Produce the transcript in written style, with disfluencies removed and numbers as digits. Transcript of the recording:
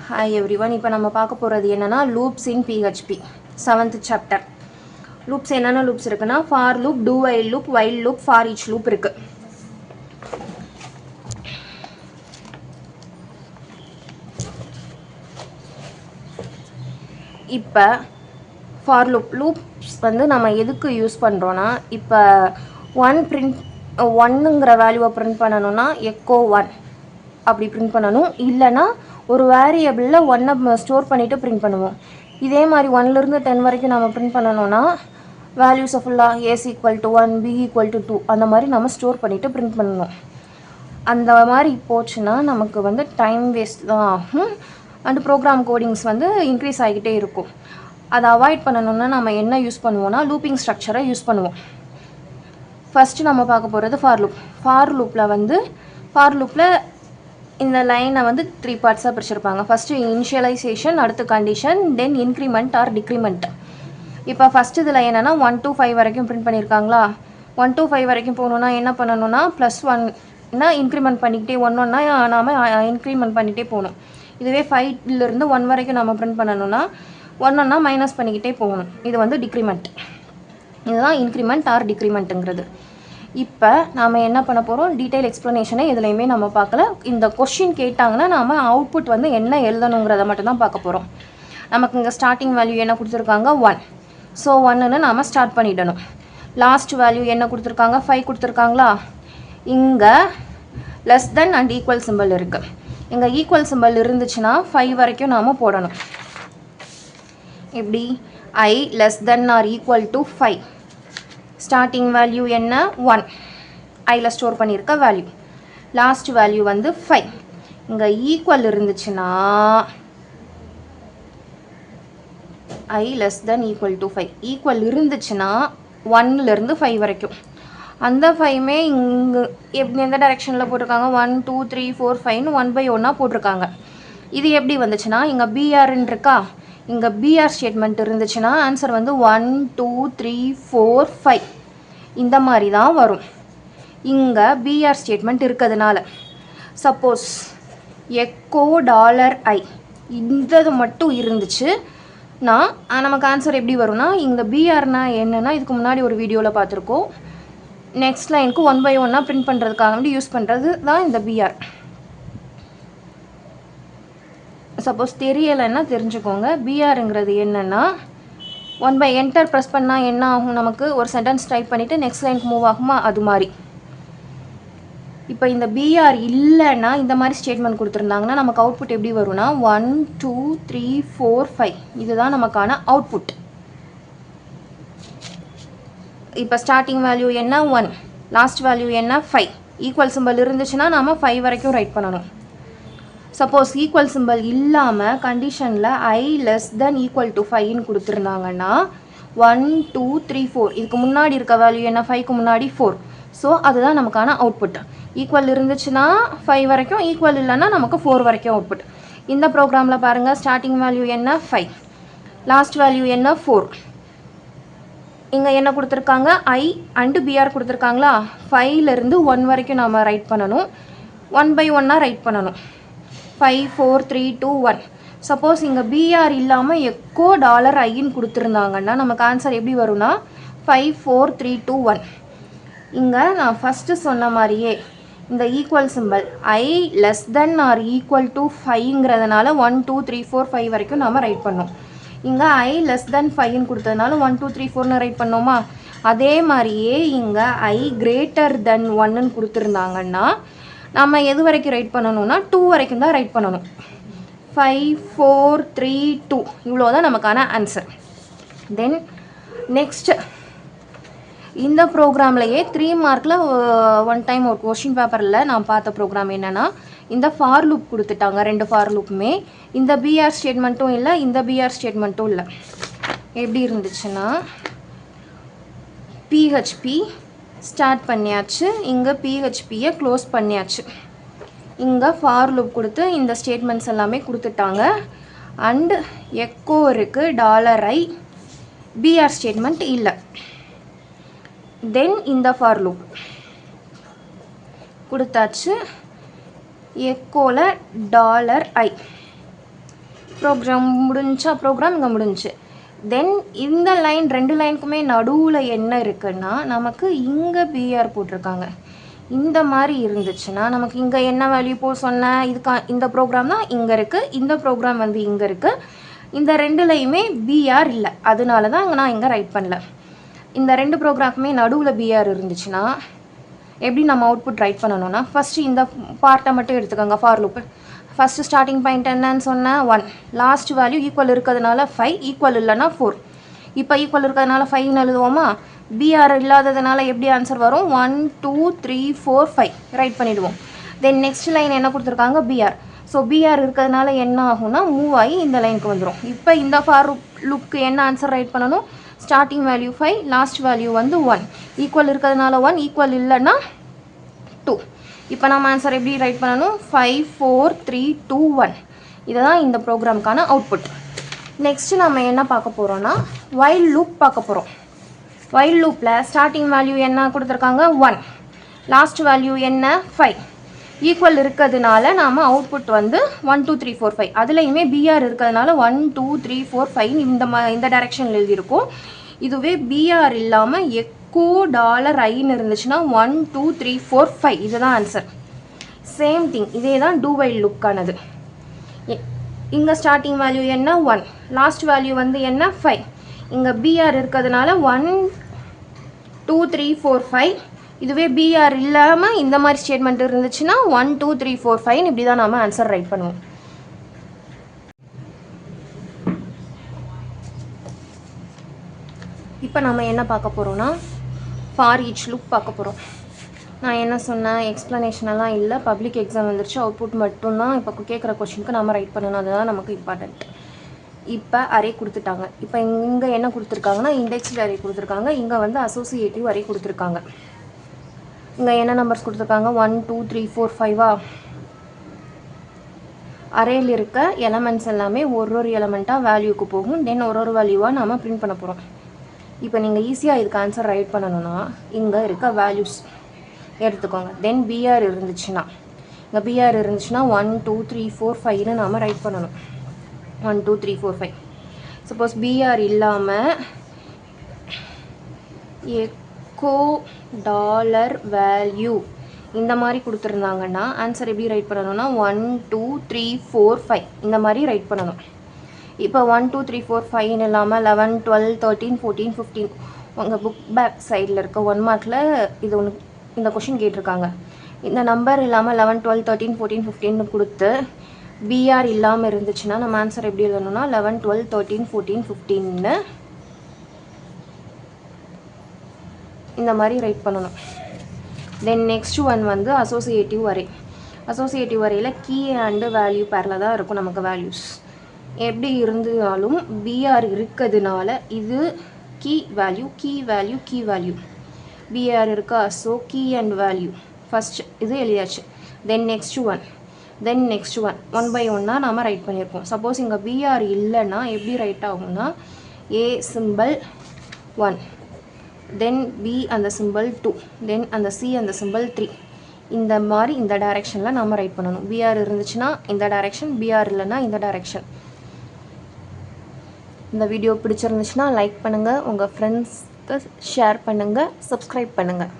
Hi everyone, இப்போ நம்ம பார்க்க போகிறது என்னன்னா loops in PHP 7th chapter. loops என்னென்ன loops இருக்குன்னா for loop, do while loop, for each loop இருக்கு. இப்போ for loops வந்து நம்ம எதுக்கு யூஸ் பண்ணுறோன்னா இப்போ ஒன்னுங்கிற வேல்யூவை பிரிண்ட் பண்ணணும்னா echo 1 அப்படி பிரிண்ட் பண்ணணும். இல்லைனா ஒரு வேரியபிளில் ஒன்றை ஸ்டோர் பண்ணிவிட்டு பிரிண்ட் பண்ணுவோம். இதே மாதிரி 1லேருந்து 10 வரைக்கும் நம்ம பிரிண்ட் பண்ணணும்னா வேல்யூஸை ஃபுல்லாக A equal to 1 B equal to 2 அந்த மாதிரி நம்ம ஸ்டோர் பண்ணிவிட்டு பிரிண்ட் பண்ணணும். அந்த மாதிரி போச்சுன்னா நமக்கு வந்து டைம் வேஸ்ட் தான் ஆகும் அண்ட் ப்ரோக்ராம் கோடிங்ஸ் வந்து இன்க்ரீஸ் ஆகிக்கிட்டே இருக்கும். அதை அவாய்ட் பண்ணணுன்னா நம்ம என்ன யூஸ் பண்ணுவோம்னா லூப்பிங் ஸ்ட்ரக்சரை யூஸ் பண்ணுவோம். ஃபஸ்ட்டு நம்ம பார்க்க போகிறது ஃபார் லூப்பில் இந்த லைனை வந்து 3 பார்ட்ஸாக பிரிச்சிருப்பாங்க. ஃபஸ்ட்டு இனிஷியலைசேஷன், அடுத்து கண்டிஷன், தென் இன்க்ரிமெண்ட் ஆர் டிக்ரிமெண்ட். இப்போ ஃபஸ்ட்டு இதில் என்னென்னா 1 to 5 வரைக்கும் பிரிண்ட் பண்ணியிருக்காங்களா. 1 to 5 வரைக்கும் போகணுன்னா என்ன பண்ணணும்னா +1னா இன்க்ரிமெண்ட் பண்ணிக்கிட்டே ஒன்றா நாம் இன்க்ரிமெண்ட் பண்ணிகிட்டே போகணும். இதுவே 5லேருந்து 1 வரைக்கும் நம்ம பிரிண்ட் பண்ணணும்னா ஒன்றா மைனஸ் பண்ணிக்கிட்டே போகணும். இது வந்து டிக்ரிமெண்ட். இதுதான் இன்க்ரிமெண்ட் ஆர் டிக்ரிமெண்ட்டுங்கிறது. இப்போ நாம் என்ன பண்ண போகிறோம், டீட்டெயில் எக்ஸ்ப்ளனேஷனை எதுலையுமே நம்ம பார்க்கல. இந்த கொஷின் கேட்டாங்கன்னா நாம் அவுட்புட் வந்து என்ன எழுதணுங்கிறத மட்டும்தான் பார்க்க போகிறோம். நமக்கு இங்கே ஸ்டார்டிங் வேல்யூ என்ன கொடுத்துருக்காங்க 1. ஸோ 1ன்னு நாம் ஸ்டார்ட் பண்ணிடணும். லாஸ்ட் வேல்யூ என்ன கொடுத்துருக்காங்க 5 கொடுத்துருக்காங்களா. இங்கே less then and equal simple இருக்குது. இங்கே ஈக்குவல் சிம்பிள் இருந்துச்சுன்னா 5 வரைக்கும் நாம் போடணும். எப்படி I less than or equal to 5. Starting value என்ன 1, ஐயில் ஸ்டோர் பண்ணியிருக்க வேல்யூ. லாஸ்ட் வேல்யூ வந்து 5. இங்கே ஈக்குவல் இருந்துச்சுன்னா I less than equal to 5. Equal இருந்துச்சுன்னா 1லேருந்து 5 வரைக்கும். அந்த 5மே இங்கே எப்படி எந்த டைரெக்ஷனில் போட்டிருக்காங்க 1 2 3 4 5ன்னு 1 by 1 போட்டிருக்காங்க. இது எப்படி வந்துச்சுன்னா இங்கே பிஆர்ன்னு இருக்கா, இங்கே பிஆர் ஸ்டேட்மெண்ட் இருந்துச்சுன்னா ஆன்சர் வந்து 1 2 3 4 5 இந்த மாதிரி தான் வரும். இங்கே பிஆர் ஸ்டேட்மெண்ட் இருக்கிறதுனால சப்போஸ் எக்கோ $i இந்த மட்டும் இருந்துச்சுன்னா நமக்கு ஆன்சர் எப்படி வரும்னா இங்கே பிஆர்னா என்னென்னா இதுக்கு முன்னாடி ஒரு வீடியோவில் பார்த்துருக்கோம். நெக்ஸ்ட் லைனுக்கு 1 by 1 பிரிண்ட் பண்ணுறதுக்காக வேண்டி யூஸ் பண்ணுறது தான் இந்த பிஆர். சப்போஸ் தெரியலைன்னா தெரிஞ்சுக்கோங்க. பிஆருங்கிறது என்னென்னா 1 by என்டர் ப்ரெஸ் பண்ணால் என்ன ஆகும், நமக்கு ஒரு சென்டென்ஸ் டைப் பண்ணிவிட்டு நெக்ஸ்ட் லைனுக்கு மூவ் ஆகுமா, அது மாதிரி. இப்போ இந்த பிஆர் இல்லைன்னா இந்த மாதிரி ஸ்டேட்மெண்ட் கொடுத்துருந்தாங்கன்னா நமக்கு அவுட்புட் எப்படி வரும்னா 1 2 3 4 5 இதுதான் நமக்கான அவுட்புட். இப்போ ஸ்டார்டிங் வேல்யூ என்ன 1, லாஸ்ட் வேல்யூ என்ன 5. ஈக்குவல் சிம்பிள் இருந்துச்சுன்னா நாம் 5 வரைக்கும் ரைட் பண்ணணும். சப்போஸ் ஈக்குவல் சிம்பிள் இல்லாமல் கண்டிஷனில் I less than equal to 5ன்னு கொடுத்துருந்தாங்கன்னா 1 2 3 4 இதுக்கு முன்னாடி இருக்க வேல்யூ என்ன 5க்கு முன்னாடி 4. ஸோ அதுதான் நமக்கான அவுட்புட். ஈக்குவல் இருந்துச்சுன்னா 5 வரைக்கும், ஈக்குவல் இல்லைன்னா நமக்கு 4 வரைக்கும் அவுட்புட். இந்த ப்ரோக்ராமில் பாருங்கள் ஸ்டார்டிங் வேல்யூ என்ன 5, லாஸ்ட் வேல்யூ என்ன 4. இங்கே என்ன கொடுத்துருக்காங்க I அண்டு பிஆர் கொடுத்துருக்காங்களா. 5லேருந்து 1 வரைக்கும் நாம் ரைட் பண்ணணும். 1 by 1 ரைட் பண்ணணும். 5 4 3 2 1. சப்போஸ் இங்கே பிஆர் இல்லாமல் எக்கோ $iன்னு கொடுத்துருந்தாங்கன்னா நமக்கு ஆன்சர் எப்படி வரும்னா 5 4 3 2 1. இங்கே நான் ஃபஸ்ட்டு சொன்ன மாதிரியே இந்த equal simple I less than or equal to 5ங்கிறதுனால 1 2 3 4 5 வரைக்கும் நாம் ரைட் பண்ணோம். இங்கே I less than 5ன்னு கொடுத்ததுனால 1 2 3 4ன்னு ரைட் பண்ணோமா. அதே மாதிரியே இங்கே I greater than 1ன்னு கொடுத்துருந்தாங்கன்னா நம்ம எது வரைக்கும் ரைட் பண்ணணும்னா 2 வரைக்கும் தான் ரைட் பண்ணணும். 5 4 3 2 இவ்வளோ தான் நமக்கான ஆன்சர். தென் நெக்ஸ்ட் இந்த ப்ரோக்ராம்லையே 3 மார்க்கில் ஒன் டைம் ஒரு கொஷின் பேப்பரில் நான் பார்த்த ப்ரோக்ராம் என்னென்னா இந்த ஃபார் லூப் கொடுத்துட்டாங்க. 2 ஃபார் லூப்புமே இந்த பிஆர் ஸ்டேட்மெண்ட்டும் இல்லை, இந்த பிஆர் ஸ்டேட்மெண்ட்டும் இல்லை. எப்படி இருந்துச்சுன்னா பிஹெச்பி ஸ்டார்ட் பண்ணியாச்சு, இங்கே பிஹெச்பியை க்ளோஸ் பண்ணியாச்சு. இங்கே ஃபார் லூப் கொடுத்து இந்த ஸ்டேட்மெண்ட்ஸ் எல்லாமே கொடுத்துட்டாங்க. அண்டு எக்கோ இருக்குது $i, பிஆர் ஸ்டேட்மெண்ட் இல்லை. தென் இந்த ஃபார் லூப் கொடுத்தாச்சு, எக்கோவில் $i ப்ரோக்ராம் முடிஞ்சா ப்ரோக்ராம் இங்கே முடிஞ்சு. தென் இந்த லைன் 2 லைனுக்குமே நடுவில் என்ன இருக்குன்னா நமக்கு இங்கே பிஆர் போட்டிருக்காங்க. இந்த மாதிரி இருந்துச்சுன்னா நமக்கு இங்கே என்ன வேல்யூ போ சொன்னேன், இந்த ப்ரோக்ராம் தான் இங்கே இருக்குது, இந்த ப்ரோக்ராம் வந்து இங்கே இருக்குது. இந்த 2லையுமே பிஆர் இல்லை, அதனால தான் நான் இங்கே ரைட் பண்ணல. இந்த 2 ப்ரோக்ராமுமே நடுவில் பிஆர் இருந்துச்சுன்னா எப்படி நம்ம அவுட்புட் ரைட் பண்ணணும்னா, ஃபஸ்ட்டு இந்த பார்ட்டை மட்டும் எடுத்துக்கோங்க. For loop first starting point என்னன்னு சொன்னேன் 1, லாஸ்ட் வேல்யூ ஈக்குவல் இருக்கிறதுனால 5, ஈக்குவல் இல்லைன்னா 4. இப்போ ஈக்குவல் இருக்கிறதுனால 5ன்னு எழுதுவோமா, பிஆர் இல்லாததுனால எப்படி ஆன்சர் வரும், 1 2 3 4 5 ரைட் பண்ணிவிடுவோம். தென் நெக்ஸ்ட் லைன் என்ன கொடுத்துருக்காங்க, பிஆர். ஸோ பிஆர் இருக்கிறதுனால என்ன ஆகும்னா மூவ் ஆகி இந்த லைனுக்கு வந்துடும். இப்போ இந்த ஃபார் லூப்புக்கு என்ன ஆன்சர் ரைட் பண்ணணும், ஸ்டார்டிங் வேல்யூ 5, லாஸ்ட் வேல்யூ வந்து 1, ஈக்குவல் இருக்கிறதுனால 1, ஈக்குவல் இல்லைன்னா 2. இப்போ நம்ம ஆன்சர் எப்படி ரைட் பண்ணணும், 5 4 3 2 1. இதுதான் இந்த ப்ரோக்ராமுக்கான அவுட்புட். நெக்ஸ்ட்டு நம்ம என்ன பார்க்க போகிறோன்னா வைல் லூப் பார்க்க போகிறோம். வைல் லூப்பில் ஸ்டார்டிங் வேல்யூ என்ன கொடுத்துருக்காங்க 1, லாஸ்ட் வேல்யூ என்ன 5, ஈக்குவல் இருக்கிறதுனால நாம் அவுட்புட் வந்து 1 2 3 4 5. அதுலேயுமே பிஆர் இருக்கிறதுனால 1 2 3 4 5 இந்த டைரெக்ஷனில் எழுதியிருக்கும். இதுவே பிஆர் இல்லாமல் எக்கோ $i இருந்துச்சுன்னா 1 2 3 4 5 இதுதான் ஆன்சர். சேம் திங் இதே தான் டூ வைல் லுக்கானது. இங்கே ஸ்டார்டிங் வேல்யூ என்ன 1, லாஸ்ட் வேல்யூ வந்து என்ன 5. இங்கே பிஆர் இருக்கிறதுனால 1 2 3 4 5. இதுவே பிஆர் இல்லாமல் இந்த மாதிரி ஸ்டேட்மெண்ட் இருந்துச்சுன்னா 1 2 3 4 5 இப்படி தான் நாம் ஆன்சர் ரைட் பண்ணுவோம். இப்போ நம்ம என்ன பார்க்க போகிறோன்னா ஃபார் ஈச் லூப் பார்க்க போகிறோம். நான் என்ன சொன்னேன், எக்ஸ்ப்ளனேஷனெல்லாம் இல்லை, பப்ளிக் எக்ஸாம் வந்துருச்சு, அவுட்புட் மட்டும்தான் இப்போ கேட்குற கொஷினுக்கு நம்ம ரைட் பண்ணணும், அதுதான் நமக்கு இம்பார்ட்டண்ட். இப்போ அரே கொடுத்துட்டாங்க. இப்போ இங்கே என்ன கொடுத்துருக்காங்கன்னா இண்டெக்ஸ்டு அரே கொடுத்துருக்காங்க, இங்கே வந்து அசோசியேட்டிவ் அரே கொடுத்துருக்காங்க. இங்கே என்ன நம்பர்ஸ் கொடுத்துருக்காங்க 1 2 3 4 5வா. அரேயில் இருக்க எலமெண்ட்ஸ் எல்லாமே ஒரு எலமெண்ட்டாக வேல்யூக்கு போகும். தென் ஒரு வேல்யூவாக நாம் பிரிண்ட் பண்ண போகிறோம். இப்போ நீங்கள் ஈஸியாக இதுக்கு ஆன்சர் ரைட் பண்ணணும்னா இங்கே இருக்க வேல்யூஸ் எடுத்துக்கோங்க. தென் பிஆர் இருந்துச்சுன்னா இங்கே பிஆர் இருந்துச்சுன்னா 1 2 3 4 5ன்னு நாம் ரைட் பண்ணணும். 1 2 3 4 5. சப்போஸ் பிஆர் இல்லாமல் எக்கோ $வேல்யூ இந்த மாதிரி கொடுத்துருந்தாங்கன்னா ஆன்சர் எப்படி ரைட் பண்ணணும்னா 1 2 3 4 5 இந்த மாதிரி ரைட் பண்ணணும். இப்போ 1 2 3 4 5ன்னு இல்லாமல் 11 12 13 14 15 உங்கள் புக் பேக் சைடில் இருக்க 1 மார்க்கில் இது ஒன்று இந்த கொஷின் கேட்டிருக்காங்க. இந்த நம்பர் இல்லாமல் 11 12 13 14 15 கொடுத்து பிஆர் இல்லாமல் இருந்துச்சுன்னா நம்ம ஆன்சர் எப்படி எழுதணும்னா 11 12 13 14 15ன்னு இந்த மாதிரி ரைட் பண்ணணும். தென் நெக்ஸ்ட் ஒன் வந்து அசோசியேட்டிவ் அரே. அசோசியேட்டிவ் அரேயில் கீ அண்டு வேல்யூ பேரில் தான் இருக்கும் நமக்கு வேல்யூஸ். எப்படி இருந்தாலும் பிஆர் இருக்கிறதுனால இது key value key value key value pair இருக்கா. So key and value first இது எழுதியாச்சு. Then next one one by ஒன்னாக நாம் ரைட் பண்ணியிருக்கோம். சப்போஸ் இங்கே பிஆர் இல்லைன்னா எப்படி ரைட் ஆகும்னா ஏ சிம்பிள் 1, தென் பி அந்த சிம்பிள் 2, தென் அந்த சி அந்த சிம்பிள் 3. இந்த மாதிரி இந்த டைரெக்ஷனில் நாம் ரைட் பண்ணணும். பிஆர் இருந்துச்சுன்னா இந்த டைரெக்ஷன், பிஆர் இல்லைன்னா இந்த டைரெக்ஷன். இந்த வீடியோ பிடிச்சிருந்துச்சுன்னா லைக் பண்ணுங்கள், உங்கள் ஃப்ரெண்ட்ஸ்க்கு ஷேர் பண்ணுங்கள், சப்ஸ்கிரைப் பண்ணுங்கள்.